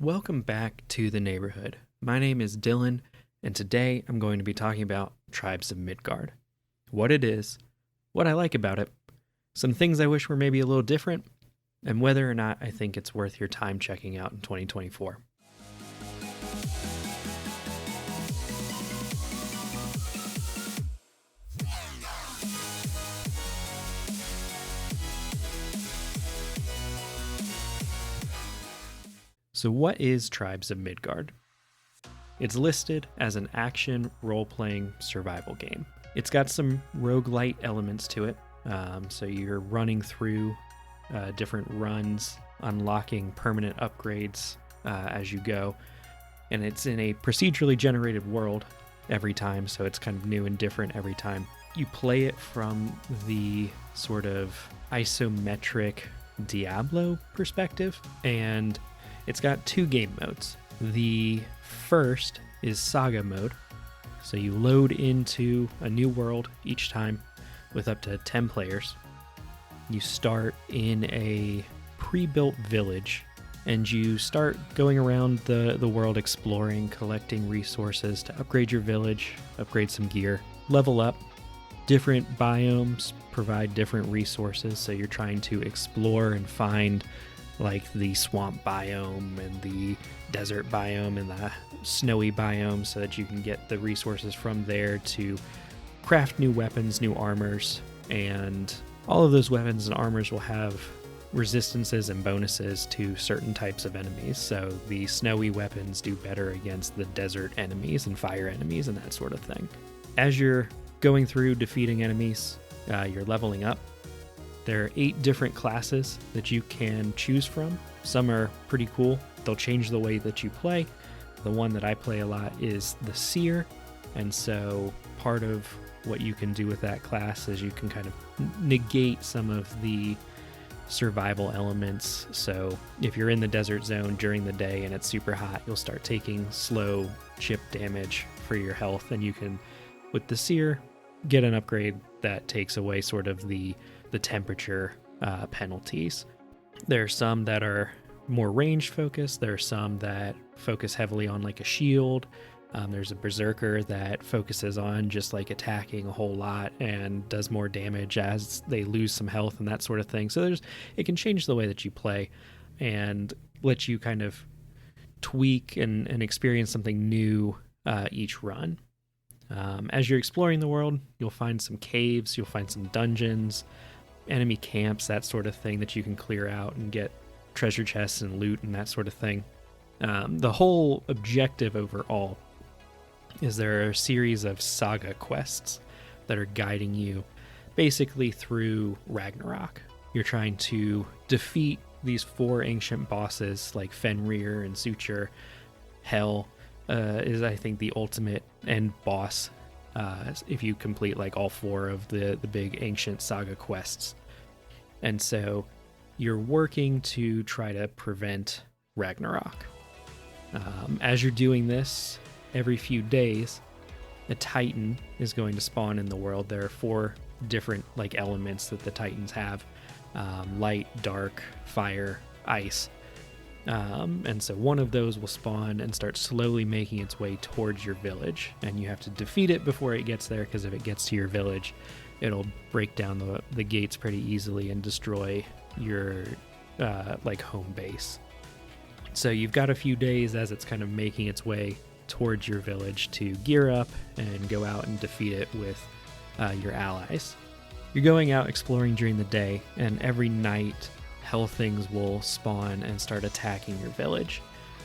Welcome back to the neighborhood. My name is Dylan, and today I'm going to be talking about Tribes of Midgard. What it is, what I like about it, some things I wish were maybe a little different, and whether or not I think it's worth your time checking out in 2024. So what is Tribes of Midgard? It's listed as an action role-playing survival game. It's got some roguelite elements to it, so you're running through different runs, unlocking permanent upgrades as you go, and it's in a procedurally generated world every time, so it's kind of new and different every time. You play it from the sort of isometric Diablo perspective, and it's got two game modes. The first is Saga mode. So you load into a new world each time with up to 10 players. You start in a pre-built village and you start going around the world exploring, collecting resources to upgrade your village, upgrade some gear, level up. Different biomes provide different resources, so you're trying to explore and find like the swamp biome and the desert biome and the snowy biome so that you can get the resources from there to craft new weapons, new armors, and all of those weapons and armors will have resistances and bonuses to certain types of enemies. So the snowy weapons do better against the desert enemies and fire enemies and that sort of thing. As you're going through defeating enemies, you're leveling up. There are 8 different classes that you can choose from. Some are pretty cool. They'll change the way that you play. The one that I play a lot is the Seer, and so part of what you can do with that class is you can kind of negate some of the survival elements. So if you're in the desert zone during the day and it's super hot, you'll start taking slow chip damage for your health, and you can, with the Seer, get an upgrade that takes away sort of the temperature penalties. There are some that are more range focused. There are some that focus heavily on like a shield. There's a berserker that focuses on just like attacking a whole lot and does more damage as they lose some health and that sort of thing. So it can change the way that you play and let you kind of tweak and experience something new each run. As you're exploring the world, you'll find some caves, you'll find some dungeons, enemy camps, that sort of thing that you can clear out and get treasure chests and loot and that sort of thing. The whole objective overall is there are a series of Saga quests that are guiding you basically through Ragnarok. You're trying to defeat these 4 ancient bosses like Fenrir and Suture. Hell is, I think, the ultimate end boss if you complete like all 4 of the big ancient Saga quests. And so you're working to try to prevent Ragnarok. As you're doing this, every few days, a Titan is going to spawn in the world. There are 4 different like elements that the Titans have: light, dark, fire, ice. And so one of those will spawn and start slowly making its way towards your village, and you have to defeat it before it gets there, because if it gets to your village, it'll break down the gates pretty easily and destroy your like home base. So you've got a few days as it's kind of making its way towards your village to gear up and go out and defeat it with your allies. You're going out exploring during the day, and every night hell things will spawn and start attacking your village.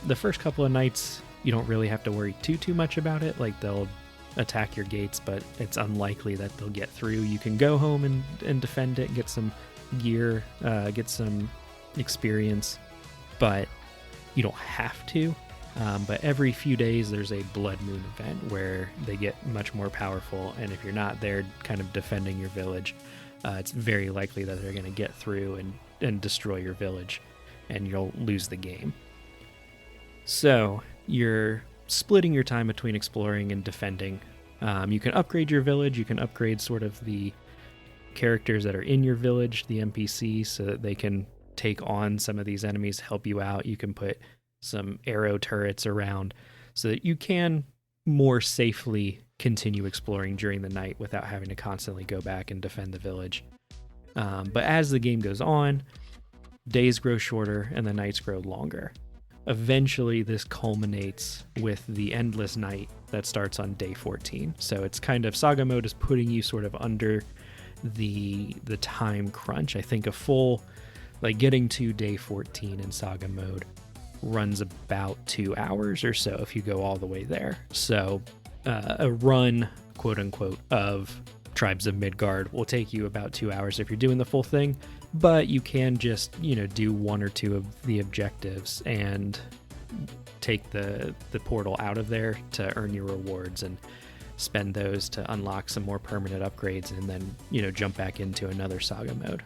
The first couple of nights, you don't really have to worry too much about it. Like, they'll attack your gates, but it's unlikely that they'll get through. You can go home and defend it, get some gear, get some experience, but you don't have to. But every few days there's a blood moon event where they get much more powerful, and if you're not there kind of defending your village, it's very likely that they're going to get through and destroy your village, and you'll lose the game. So you're splitting your time between exploring and defending. You can upgrade your village. You can upgrade sort of the characters that are in your village, the NPCs, so that they can take on some of these enemies, help you out. You can put some arrow turrets around so that you can more safely continue exploring during the night without having to constantly go back and defend the village. But as the game goes on, days grow shorter and the nights grow longer. Eventually, this culminates with the endless night that starts on day 14. So it's kind of, Saga mode is putting you sort of under the time crunch. I think a full, like getting to day 14 in Saga mode runs about 2 hours or so if you go all the way there. So a run, quote unquote, of Tribes of Midgard will take you about 2 hours if you're doing the full thing, but you can just, do 1 or 2 of the objectives and take the portal out of there to earn your rewards and spend those to unlock some more permanent upgrades and then, jump back into another Saga mode.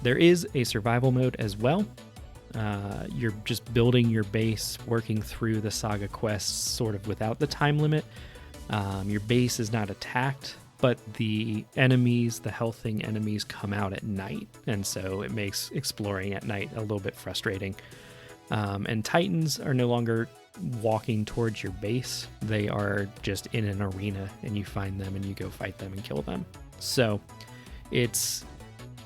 There is a survival mode as well. You're just building your base, working through the Saga quests sort of without the time limit. Your base is not attacked, but the enemies, the healthing enemies, come out at night, and so it makes exploring at night a little bit frustrating. And Titans are no longer walking towards your base. They are just in an arena, and you find them and you go fight them and kill them. So it's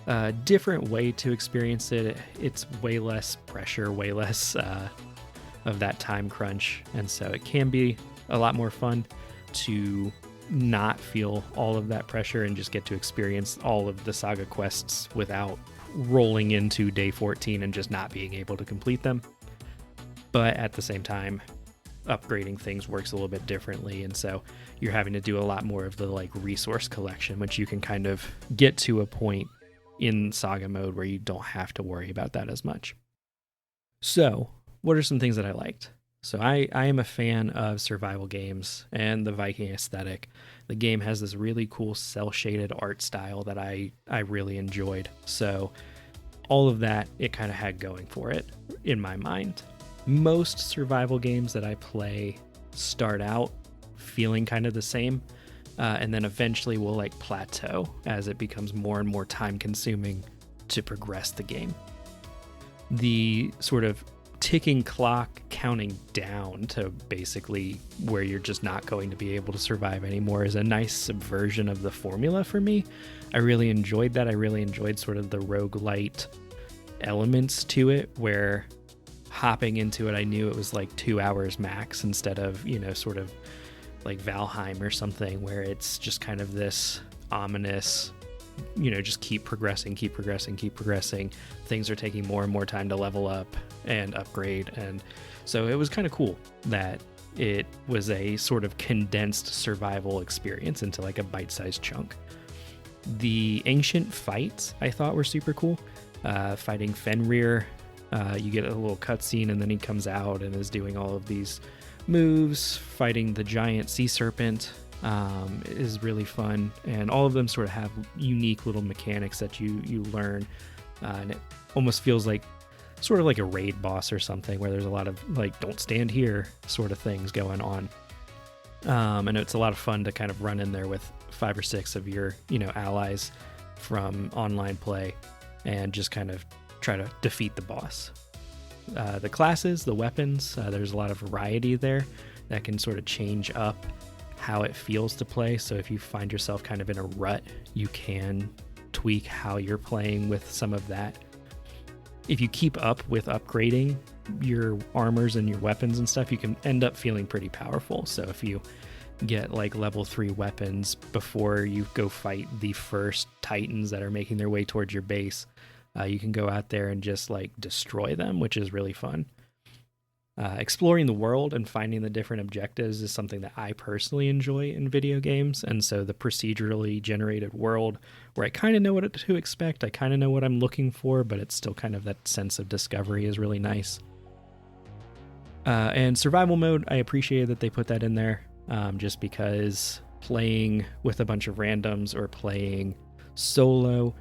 a different way to experience it. It's way less pressure, way less of that time crunch, and so it can be a lot more fun to not feel all of that pressure and just get to experience all of the Saga quests without rolling into day 14 and just not being able to complete them. But at the same time, upgrading things works a little bit differently, and so you're having to do a lot more of the resource collection, which you can kind of get to a point in Saga mode where you don't have to worry about that as much. So what are some things that I liked? So I am a fan of survival games and the Viking aesthetic. The game has this really cool cel-shaded art style that I really enjoyed. So all of that, it kind of had going for it in my mind. Most survival games that I play start out feeling kind of the same, and then eventually will plateau as it becomes more and more time consuming to progress the game. The sort of ticking clock counting down to basically where you're just not going to be able to survive anymore is a nice subversion of the formula for me. I really enjoyed that. I really enjoyed sort of the roguelite elements to it, where hopping into it, I knew it was 2 hours max instead of, sort of like Valheim or something, where it's just kind of this ominous, just keep progressing. Things are taking more and more time to level up and upgrade. And so it was kind of cool that it was a sort of condensed survival experience into a bite-sized chunk. The ancient fights I thought were super cool. Fighting Fenrir, you get a little cutscene and then he comes out and is doing all of these moves. Fighting the giant sea serpent is really fun, and all of them sort of have unique little mechanics that you learn, and it almost feels sort of like a raid boss or something, where there's a lot of don't stand here sort of things going on. And it's a lot of fun to kind of run in there with 5 or 6 of your allies from online play and just kind of try to defeat the boss. The classes, the weapons, there's a lot of variety there that can sort of change up how it feels to play. So if you find yourself kind of in a rut, you can tweak how you're playing with some of that. If you keep up with upgrading your armors and your weapons and stuff, you can end up feeling pretty powerful. So if you get level 3 weapons before you go fight the first titans that are making their way towards your base, you can go out there and just destroy them, which is really fun. Exploring the world and finding the different objectives is something that I personally enjoy in video games, and so the procedurally generated world, where I kind of know what to expect, I kind of know what I'm looking for, but it's still kind of that sense of discovery is really nice. And survival mode, I appreciated that they put that in there, just because playing with a bunch of randoms or playing solo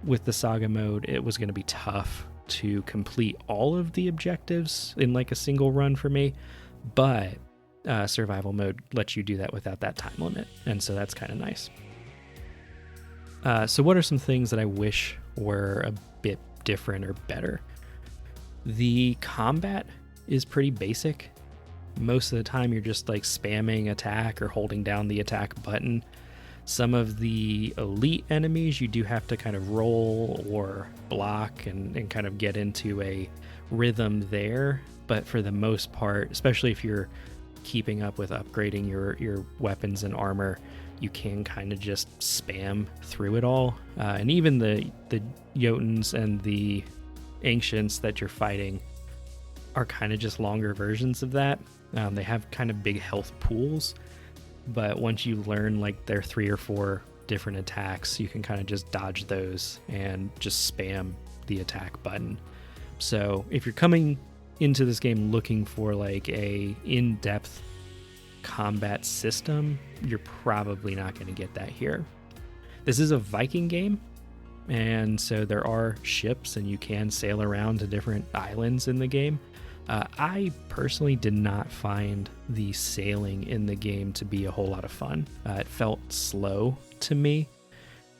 with the Saga mode, it was going to be tough to complete all of the objectives in a single run for me, but survival mode lets you do that without that time limit, and so that's kind of nice. So what are some things that I wish were a bit different or better? The combat is pretty basic. Most of the time you're just like spamming attack or holding down the attack button. Some of the elite enemies you do have to kind of roll or block and kind of get into a rhythm there. But for the most part, especially if you're keeping up with upgrading your weapons and armor, you can kind of just spam through it all. And even the Jotuns and the Ancients that you're fighting are kind of just longer versions of that. They have kind of big health pools, but once you learn like their 3 or 4 different attacks, you can kind of just dodge those and just spam the attack button. So if you're coming into this game looking for like a in-depth combat system, you're probably not going to get that here. This is a Viking game, and so there are ships and you can sail around to different islands in the game. I personally did not find the sailing in the game to be a whole lot of fun. It felt slow to me.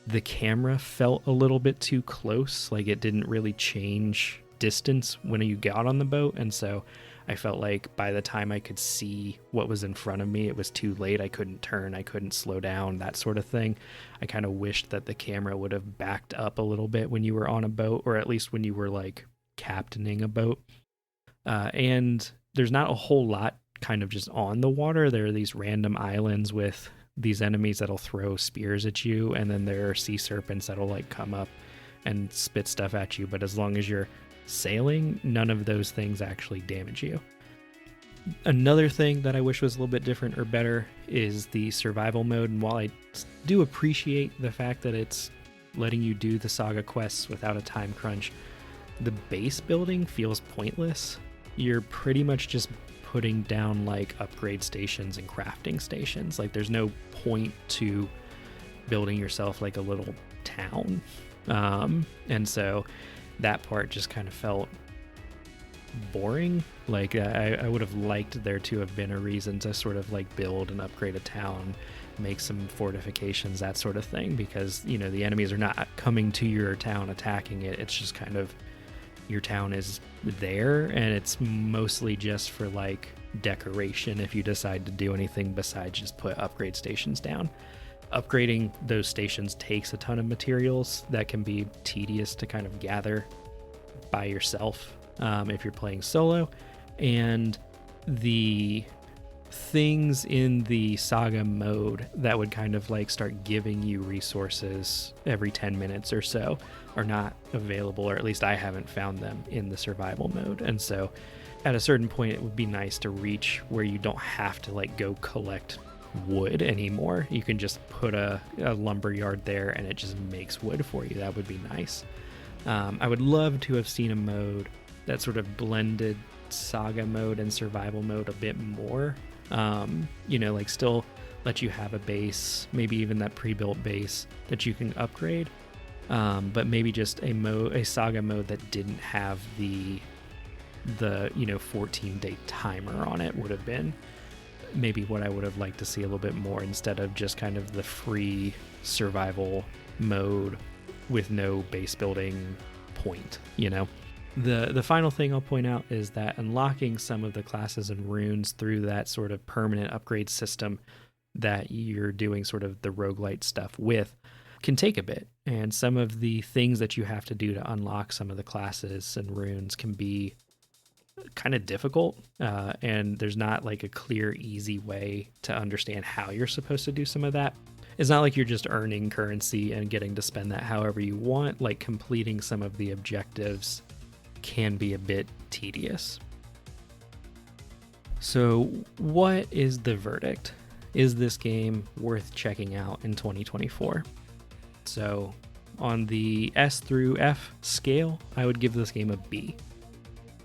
The camera felt a little bit too close, like it didn't really change distance when you got on the boat, and so I felt like by the time I could see what was in front of me, it was too late. I couldn't turn, I couldn't slow down, that sort of thing. I kind of wished that the camera would have backed up a little bit when you were on a boat, or at least when you were like captaining a boat. And there's not a whole lot kind of just on the water. There are these random islands with these enemies that'll throw spears at you, and then there are sea serpents that'll like come up and spit stuff at you. But as long as you're sailing, none of those things actually damage you. Another thing that I wish was a little bit different or better is the survival mode. And while I do appreciate the fact that it's letting you do the Saga quests without a time crunch, the base building feels pointless. You're pretty much just putting down like upgrade stations and crafting stations. Like there's no point to building yourself like a little town. And so that part just kind of felt boring. Like I would have liked there to have been a reason to sort of like build and upgrade a town, make some fortifications, that sort of thing, because you know the enemies are not coming to your town attacking it. It's just kind of your town is there, and it's mostly just for like decoration if you decide to do anything besides just put upgrade stations down. Upgrading those stations takes a ton of materials that can be tedious to kind of gather by yourself if you're playing solo. And the things in the Saga mode that would kind of like start giving you resources every 10 minutes or so are not available, or at least I haven't found them in the survival mode. And so at a certain point it would be nice to reach where you don't have to like go collect wood anymore. You can just put a lumber yard there and it just makes wood for you. That would be nice. I would love to have seen a mode that sort of blended Saga mode and survival mode a bit more. Like still let you have a base, maybe even that pre-built base that you can upgrade, but maybe just a Saga mode that didn't have the 14-day timer on it would have been maybe what I would have liked to see a little bit more, instead of just kind of the free survival mode with no base building point. The final thing I'll point out is that unlocking some of the classes and runes through that sort of permanent upgrade system that you're doing sort of the roguelite stuff with can take a bit. And some of the things that you have to do to unlock some of the classes and runes can be kind of difficult. And there's not like a clear, easy way to understand how you're supposed to do some of that. It's not like you're just earning currency and getting to spend that however you want. Like completing some of the objectives can be a bit tedious. So what is the verdict? Is this game worth checking out in 2024? So on the S through F scale, I would give this game a B.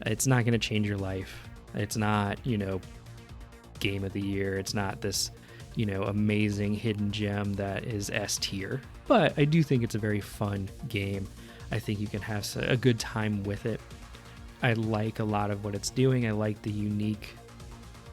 It's not going to change your life. It's not, game of the year. It's not this, amazing hidden gem that is S tier. But I do think it's a very fun game. I think you can have a good time with it. I like a lot of what it's doing. I like the unique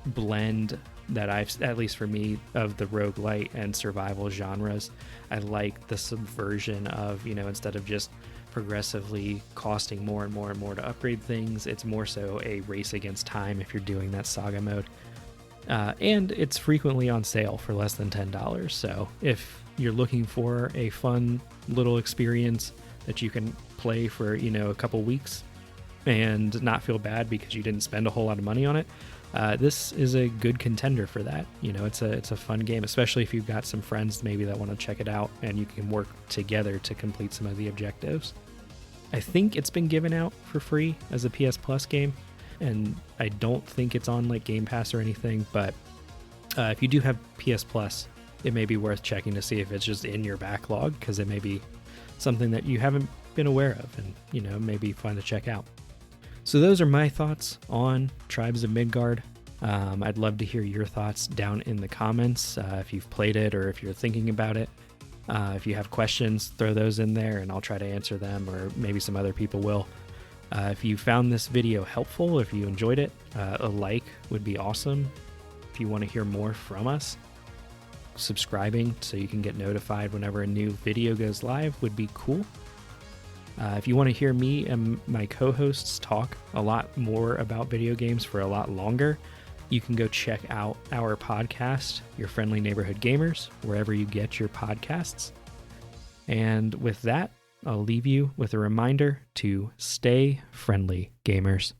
blend that at least for me, of the roguelite and survival genres. I like the subversion of, instead of just progressively costing more and more and more to upgrade things. It's more so a race against time if you're doing that Saga mode. And it's frequently on sale for less than $10. So if you're looking for a fun little experience that you can play for, a couple weeks and not feel bad because you didn't spend a whole lot of money on it, this is a good contender for that. It's a fun game, especially if you've got some friends maybe that want to check it out and you can work together to complete some of the objectives. I think it's been given out for free as a PS Plus game, and I don't think it's on like Game Pass or anything, but if you do have PS Plus, it may be worth checking to see if it's just in your backlog, because it may be something that you haven't been aware of and, may be fun to check out. So those are my thoughts on Tribes of Midgard. I'd love to hear your thoughts down in the comments if you've played it or if you're thinking about it. If you have questions, throw those in there and I'll try to answer them, or maybe some other people will. If you found this video helpful, if you enjoyed it, a like would be awesome. If you want to hear more from us, subscribing so you can get notified whenever a new video goes live would be cool. If you want to hear me and my co-hosts talk a lot more about video games for a lot longer, you can go check out our podcast, Your Friendly Neighborhood Gamers, wherever you get your podcasts. And with that, I'll leave you with a reminder to stay friendly, gamers.